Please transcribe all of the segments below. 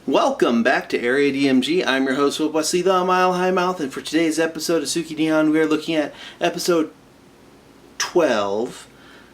Welcome back to Area DMG. I'm your host, Will Wesley the Mile High Mouth, and for today's episode of Suki Neon, we are looking at episode 12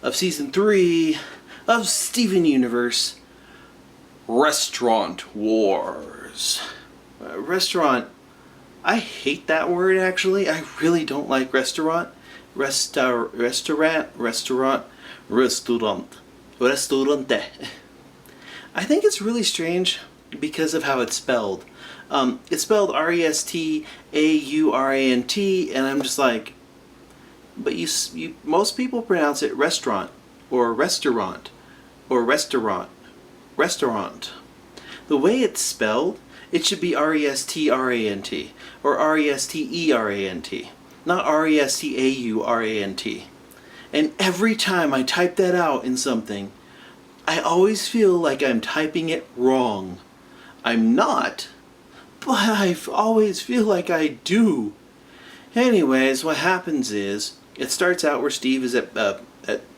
of season 3 of Steven Universe Restaurant Wars. Restaurant. I hate that word actually. I really don't like restaurant. Restaurante. I think it's really strange because of how it's spelled. It's spelled Restaurant, and I'm just like, but most people pronounce it restaurant or restaurant or restaurant. The way it's spelled, it should be Restrant or Resterant, not Restaurant. And every time I type that out in something, I always feel like I'm typing it wrong. I'm not, but I always feel like I do. Anyways, what happens is, it starts out where Steve is at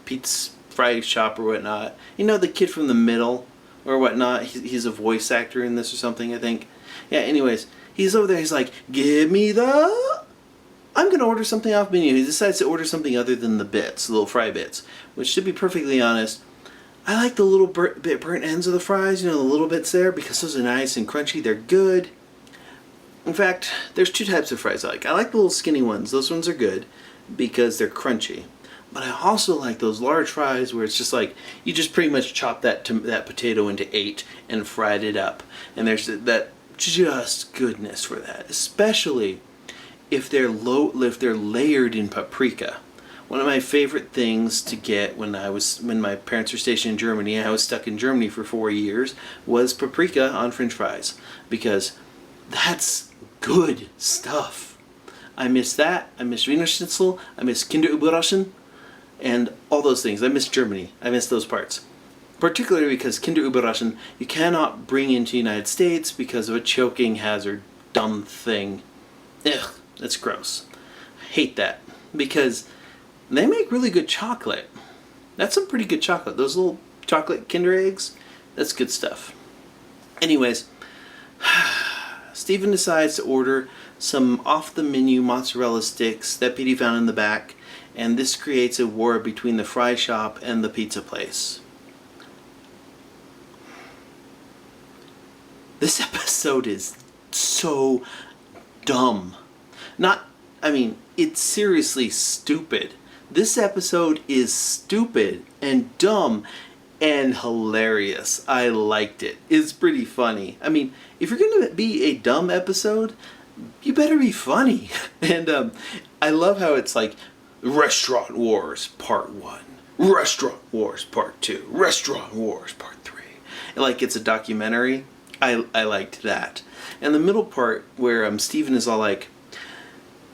Pete's Fry Shop or whatnot. You know, the kid from the middle or whatnot. He's a voice actor in this or something, I think. Yeah, anyways, he's over there. He's like, give me the... I'm going to order something off menu. He decides to order something other than the bits, the little fry bits. Which, to be perfectly honest, I like the little burnt ends of the fries, you know, the little bits there, because those are nice and crunchy. They're good. In fact, there's two types of fries I like. I like the little skinny ones. Those ones are good because they're crunchy. But I also like those large fries where it's just like, you just pretty much chop that potato into 8 and fried it up. And there's that just goodness for that, especially if they're layered in paprika. One of my favorite things to get when my parents were stationed in Germany, and I was stuck in Germany for 4 years, was paprika on French fries, because that's good stuff. I miss that. I miss Wiener Schnitzel. I miss Kinder Überraschen, and all those things. I miss Germany. I miss those parts. Particularly because Kinder Überraschen you cannot bring into the United States because of a choking hazard dumb thing. Ugh, that's gross. I hate that, because they make really good chocolate. That's some pretty good chocolate. Those little chocolate Kinder eggs, that's good stuff. Anyways, Steven decides to order some off-the-menu mozzarella sticks that Petey found in the back, and this creates a war between the fry shop and the pizza place. This episode is so dumb. It's seriously stupid. This episode is stupid and dumb and hilarious. I liked it. It's pretty funny. I mean, if you're going to be a dumb episode, you better be funny. And I love how it's like Restaurant Wars Part 1, Restaurant Wars Part 2, Restaurant Wars Part 3. And like it's a documentary. I liked that. And the middle part where Steven is all like,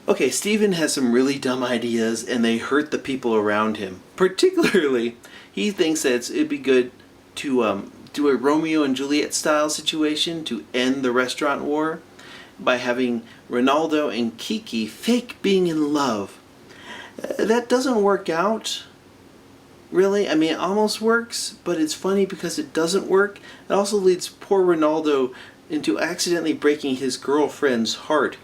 okay, Steven has some really dumb ideas and they hurt the people around him. Particularly, he thinks that it'd be good to do a Romeo and Juliet style situation to end the restaurant war by having Ronaldo and Kiki fake being in love. That doesn't work out, really. I mean, it almost works, but it's funny because it doesn't work. It also leads poor Ronaldo into accidentally breaking his girlfriend's heart.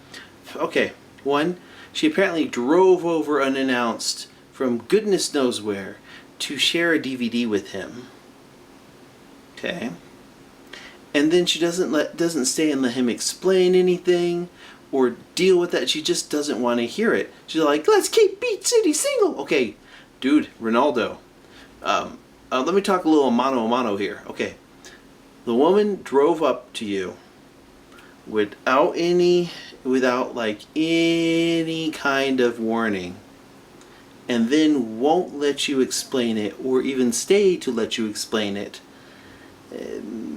Okay. One, she apparently drove over unannounced from goodness knows where to share a DVD with him. Okay. And then she doesn't stay and let him explain anything or deal with that. She just doesn't want to hear it. She's like, let's keep Beat City single. Okay, dude, Ronaldo. Let me talk a little mano a mano here. Okay. The woman drove up to you without any kind of warning, and then won't let you explain it or even stay to let you explain it.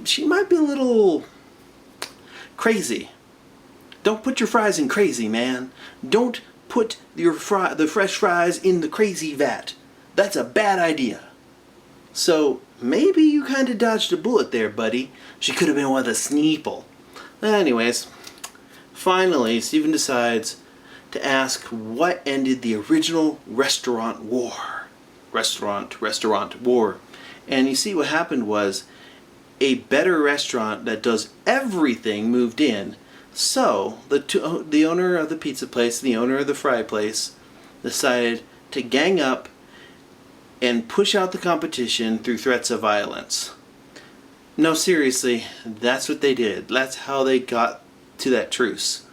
She might be a little crazy. Don't put your fries in crazy, man. Don't put the fresh fries in the crazy vat. That's a bad idea. So maybe you kind of dodged a bullet there, buddy. She could have been with a Sneeple. Anyways, finally, Steven decides to ask what ended the original restaurant war. Restaurant war. And you see what happened was, a better restaurant that does everything moved in. So the owner of the pizza place, the owner of the fry place, decided to gang up and push out the competition through threats of violence. No, seriously, that's what they did. That's how they got to that truce.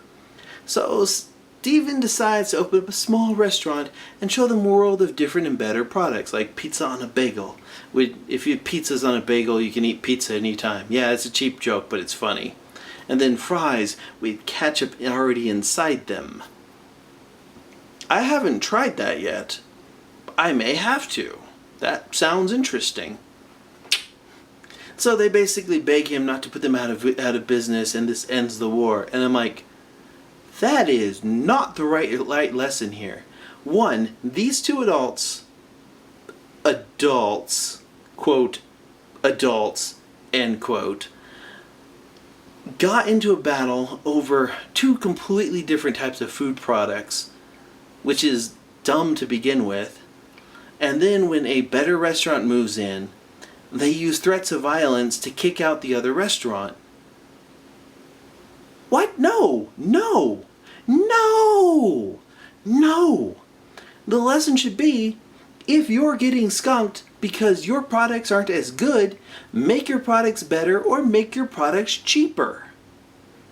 So Steven decides to open up a small restaurant and show them a world of different and better products, like pizza on a bagel. If you have pizzas on a bagel, you can eat pizza anytime. Yeah, it's a cheap joke, but it's funny. And then fries with ketchup already inside them. I haven't tried that yet. I may have to. That sounds interesting. So they basically beg him not to put them out of business, and this ends the war. And I'm like, that is not the right lesson here. One, these two adults, quote, adults, end quote, got into a battle over two completely different types of food products, which is dumb to begin with. And then when a better restaurant moves in, they use threats of violence to kick out the other restaurant. What? No! No! No! No! The lesson should be, if you're getting skunked because your products aren't as good, make your products better or make your products cheaper.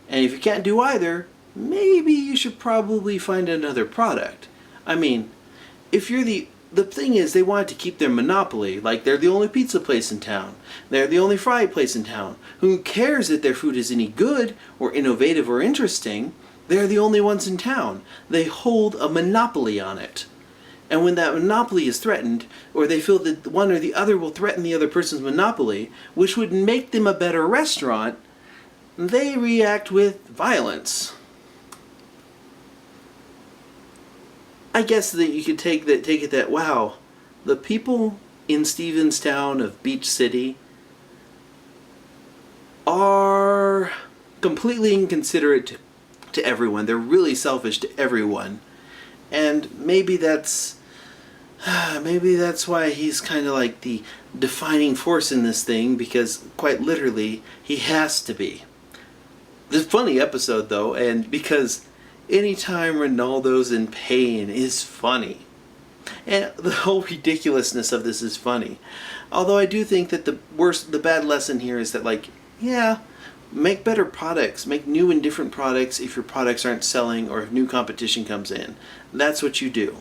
And if you can't do either, maybe you should probably find another product. I mean, if you're the thing is, they wanted to keep their monopoly, like they're the only pizza place in town. They're the only fry place in town. Who cares that their food is any good or innovative or interesting? They're the only ones in town. They hold a monopoly on it. And when that monopoly is threatened, or they feel that one or the other will threaten the other person's monopoly, which would make them a better restaurant, they react with violence. I guess that you could take it that, wow, the people in Stevenstown of Beach City are completely inconsiderate to everyone. They're really selfish to everyone. And maybe that's why he's kind of like the defining force in this thing, because quite literally he has to be. It's a funny episode though, and because anytime Ronaldo's in pain is funny. And the whole ridiculousness of this is funny. Although I do think that the bad lesson here is that, like, yeah, make better products. Make new and different products if your products aren't selling or if new competition comes in. That's what you do.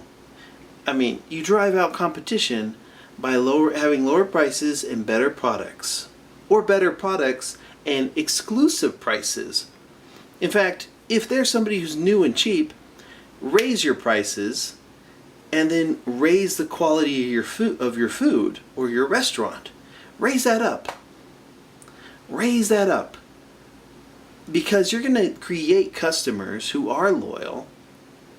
I mean, you drive out competition by having lower prices and better products. Or better products and exclusive prices. In fact, if there's somebody who's new and cheap, raise your prices and then raise the quality of your food or your restaurant. Raise that up. Raise that up. Because you're going to create customers who are loyal,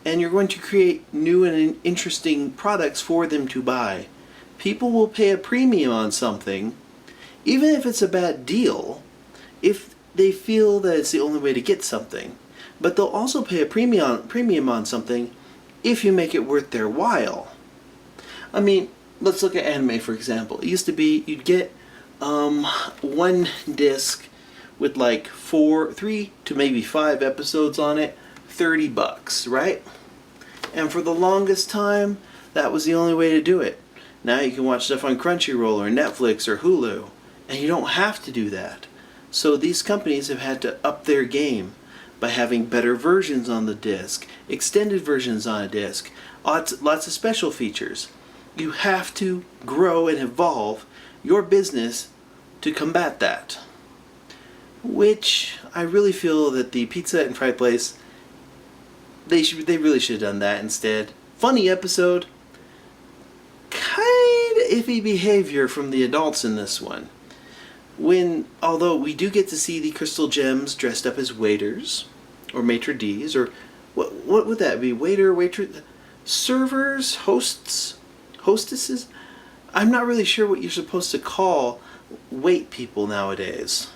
and you're going to create new and interesting products for them to buy. People will pay a premium on something, even if it's a bad deal, if they feel that it's the only way to get something. But they'll also pay a premium on something if you make it worth their while. I mean, let's look at anime, for example. It used to be you'd get one disc with like 3 to maybe 5 episodes on it, $30, right? And for the longest time, that was the only way to do it. Now you can watch stuff on Crunchyroll or Netflix or Hulu, and you don't have to do that. So these companies have had to up their game by having better versions on the disc, extended versions on a disc, lots of special features. You have to grow and evolve your business to combat that. Which I really feel that the pizza and fry place, they really should have done that instead. Funny episode, kind of iffy behavior from the adults in this one. Although we do get to see the Crystal Gems dressed up as waiters, or maitre d's, or what would that be? Waiter, waitress, servers, hosts, hostesses? I'm not really sure what you're supposed to call wait people nowadays.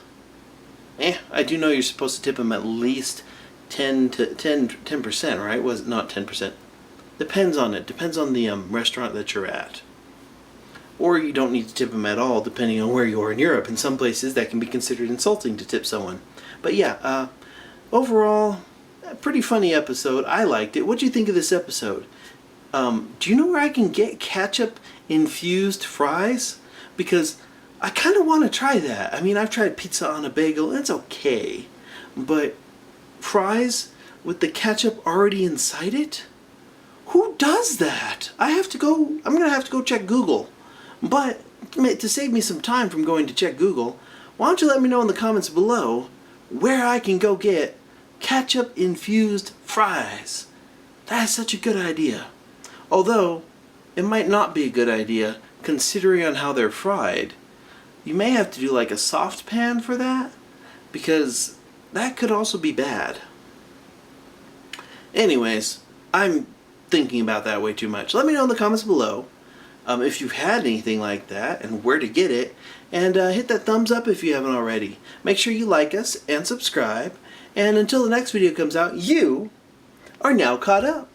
I do know you're supposed to tip them at least 10%, right? Was it not 10%? Depends on it. Depends on the restaurant that you're at. Or you don't need to tip them at all, depending on where you are in Europe. In some places, that can be considered insulting to tip someone. But yeah, overall, a pretty funny episode. I liked it. What do you think of this episode? Do you know where I can get ketchup-infused fries? Because I kind of want to try that. I mean, I've tried pizza on a bagel, and it's okay. But fries with the ketchup already inside it? Who does that? I'm going to have to go check Google. But to save me some time from going to check Google, why don't you let me know in the comments below where I can go get ketchup-infused fries? That is such a good idea. Although, it might not be a good idea considering on how they're fried. You may have to do like a soft pan for that, because that could also be bad. Anyways, I'm thinking about that way too much. Let me know in the comments below if you've had anything like that and where to get it. And hit that thumbs up if you haven't already. Make sure you like us and subscribe. And until the next video comes out, you are now caught up.